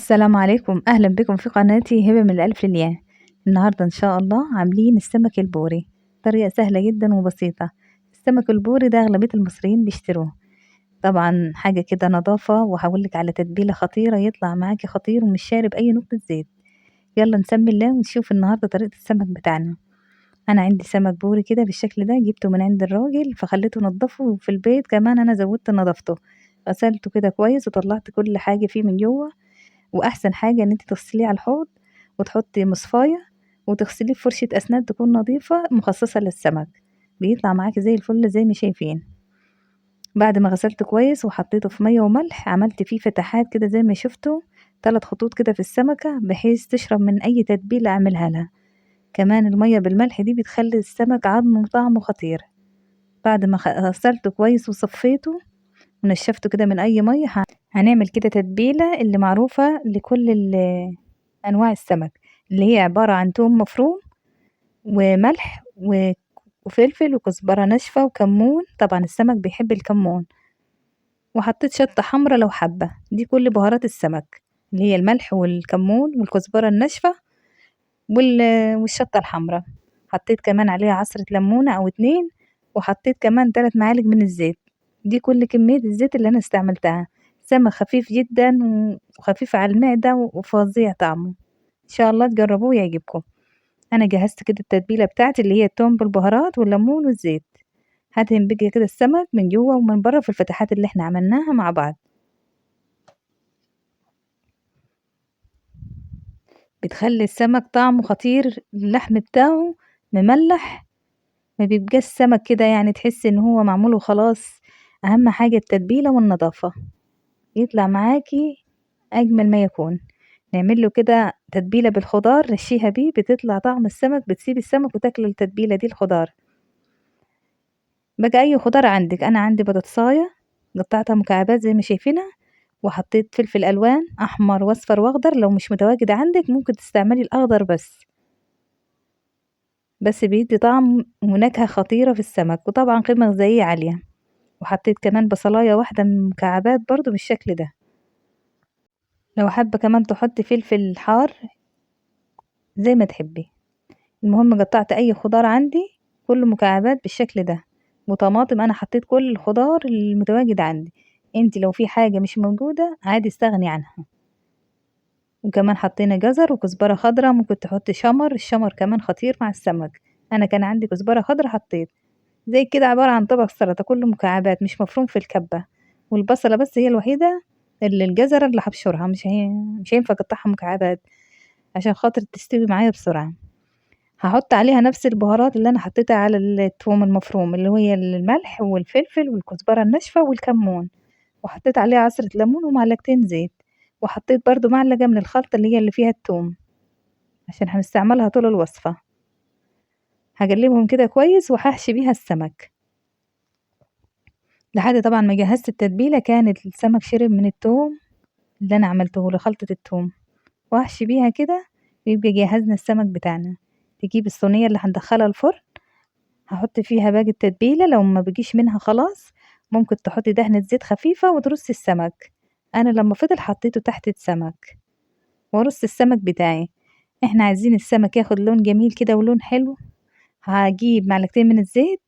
السلام عليكم، أهلا بكم في قناتي هبة من الألف للياء. النهاردة إن شاء الله عاملين السمك البوري، طريقة سهلة جدا وبسيطة. السمك البوري ده أغلبية المصريين بيشتروه، طبعا حاجة كده نظافة، وهقولك على تتبيلة خطيرة يطلع معاكي خطير ومش شارب أي نقطة زيت. يلا نسمي الله ونشوف النهاردة طريقة السمك بتاعنا. أنا عندي سمك بوري كده بالشكل ده، جبته من عند الراجل فخليته نضفه، وفي البيت كمان أنا زودت نظافته، غسلته كده كويس وطلعت كل حاجة فيه من جوه. واحسن حاجة ان انت تغسليه على الحوض وتحطي مصفاية وتغسليه بفرشة اسنان تكون نظيفة مخصصة للسمك، بيطلع معاكي زي الفل زي ما شايفين. بعد ما غسلته كويس وحطيته في مية وملح، عملت فيه فتحات كده زي ما شفتوا، 3 خطوط كده في السمكة بحيث تشرب من اي تتبيلة اعملها لها. كمان المية بالملح دي بتخلي السمك عظمه وطعمه خطير. بعد ما غسلته كويس وصفيته ونشفته كده من اي مية، هنعمل كده تتبيلة اللي معروفة لكل أنواع السمك، اللي هي عبارة عن توم مفروم وملح وفلفل وكزبرة ناشفة وكمون، طبعا السمك بيحب الكمون، وحطيت شطة حمرا لو حبة. دي كل بهارات السمك، اللي هي الملح والكمون والكزبرة الناشفة والشطة الحمرا. حطيت كمان عليها عصرة ليمونة أو 2، وحطيت كمان 3 معالق من الزيت. دي كل كمية الزيت اللي أنا استعملتها. سمك خفيف جدا وخفيف على المعدة وفظيع طعمه، إن شاء الله تجربوه ويعجبكم. أنا جهزت كده التتبيلة بتاعتي اللي هي التوم بالبهارات والليمون والزيت. هدهن بقى كده السمك من جوه ومن بره في الفتحات اللي احنا عملناها مع بعض. بتخلي السمك طعمه خطير، اللحم بتاعه مملح، ما بيبقاش سمك كده يعني تحس ان هو معمول وخلاص. اهم حاجة التتبيلة والنظافة، يطلع معاكي اجمل ما يكون. نعمل له كده تتبيلة بالخضار نشيها بيه، بتطلع طعم السمك، بتسيب السمك وتاكل التتبيلة دي الخضار. بقى اي خضار عندك، انا عندي بطاطساية قطعتها مكعبات زي ما شايفينها، وحطيت فلفل الوان احمر واصفر واخضر، لو مش متواجد عندك ممكن تستعملي الاخضر بس بيدي طعم ونكهة خطيرة في السمك، وطبعا قيمة غذائية عالية. وحطيت كمان بصلاية واحدة من مكعبات برضو بالشكل ده. لو حابة كمان تحطي فلفل حار زي ما تحبي. المهم قطعت اي خضار عندي كله مكعبات بالشكل ده، وطماطم انا حطيت كل الخضار المتواجد عندي. انت لو في حاجة مش موجودة عادي استغني عنها. وكمان حطينا جزر وكزبرة خضراء، ممكن تحطي شمر، الشمر كمان خطير مع السمك. انا كان عندي كزبرة خضراء حطيت. زي كده عبارة عن طبق سلطة كله مكعبات مش مفروم في الكبة. والبصلة بس هي الوحيدة اللي الجزرة اللي هبشرها، مش هينفع اقطعها مكعبات عشان خاطر تستوي معايا بسرعة. هحط عليها نفس البهارات اللي انا حطيتها على الثوم المفروم، اللي هي الملح والفلفل والكزبرة الناشفة والكمون، وحطيت عليها عصرة ليمون ومعلقتين زيت، وحطيت برضو معلقة من الخلطة اللي هي اللي فيها الثوم عشان هنستعملها طول الوصفة. هقلبهم كده كويس وهحشي بيها السمك لحد طبعا ما جهزت التتبيلة. كانت السمك شرب من الثوم اللي انا عملته لخلطة الثوم، واحشي بيها كده ويبقى جهزنا السمك بتاعنا. تجيب الصينية اللي هندخلها الفرن، هحط فيها باقي التتبيلة، لو ما بقيش منها خلاص ممكن تحطي دهنة زيت خفيفة وترصي السمك. انا لما فضل حطيته تحت السمك وارص السمك بتاعي. احنا عايزين السمك ياخد لون جميل كده ولون حلو. هجيب معلقتين من الزيت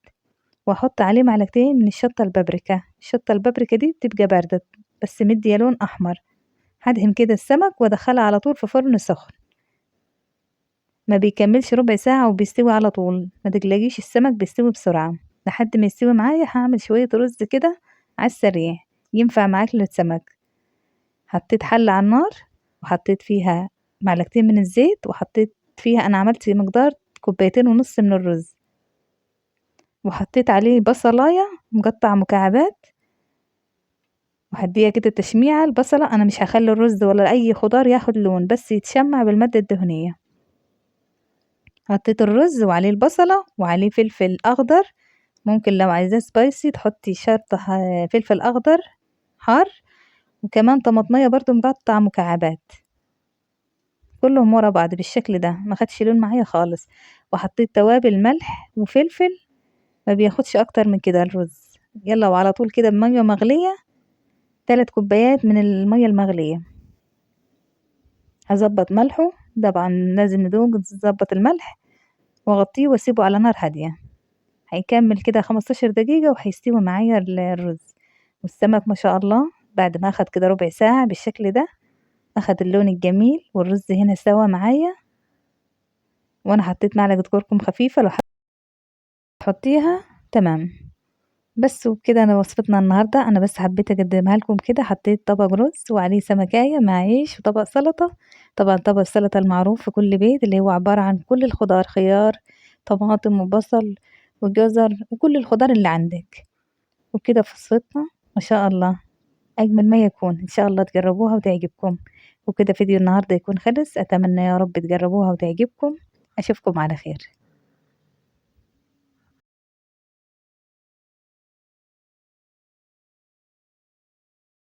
واحط عليه معلقتين من الشطة البابريكا. الشطة البابريكا دي بتبقى باردة بس مدية لون احمر. هدهن كده السمك وادخلها على طول في فرن سخن، ما بيكملش ربع ساعة وبيستوي على طول. ما تقلقيش السمك بيستوي بسرعة. لحد ما يستوي معايا هعمل شوية رز كده على السريع ينفع مع أكلة سمك. حطيت حلة على النار وحطيت فيها معلقتين من الزيت، وحطيت فيها أنا عملت مقدار 2.5 كوب من الرز، وحطيت عليه بصلاية مقطعة مكعبات، وهديها كده تشميعة. البصلة أنا مش هخلي الرز ولا أي خضار ياخد لون، بس يتشمع بالمادة الدهنية. حطيت الرز وعليه البصلة وعليه فلفل أخضر، ممكن لو عايزاه سبايسي تحطي شطة فلفل أخضر حار، وكمان طماطمية برضو مقطعة مكعبات. كلهم ورا بعض بالشكل ده، ما خدش لون معايا خالص. وحطيت توابل ملح وفلفل، ما بياخدش أكتر من كده الرز. يلا وعلى طول كده بمية مغلية، 3 كوبايات من المية المغلية. هاضبّط ملحه، طبعًا لازم ندوق نضبّط الملح واغطّيه واسيبه على نار هادية، هيكمّل كده 15 دقيقة وهيستوي معايا الرز، والسمك ما شاء الله بعد ما أخد كده ربع ساعة بالشكل ده، أخد اللون الجميل والرز هنا استوى معايا، وأنا حطيت معلقة كركم خفيفة لو تحطيها تمام. بس وبكده أنا وصفتنا النهارده، أنا بس حبيت أقدّمها لكم كده، حطيت طبق رز وعليه سمكاية مع عيش وطبق سلطة، طبعًا طبق السلطة المعروف في كل بيت اللي هو عبارة عن كل الخضار خيار، طماطم وبصل وجزر وكل الخضار اللي عندِك، وبكده وصفتنا ما شاء الله أجمل ما يكون، إن شاء الله تجربوها وتعجبكم، وكده فيديو النهارده يكون خلص، أتمنى يا رب تجربوها وتعجبكم، أشوفكم على خير.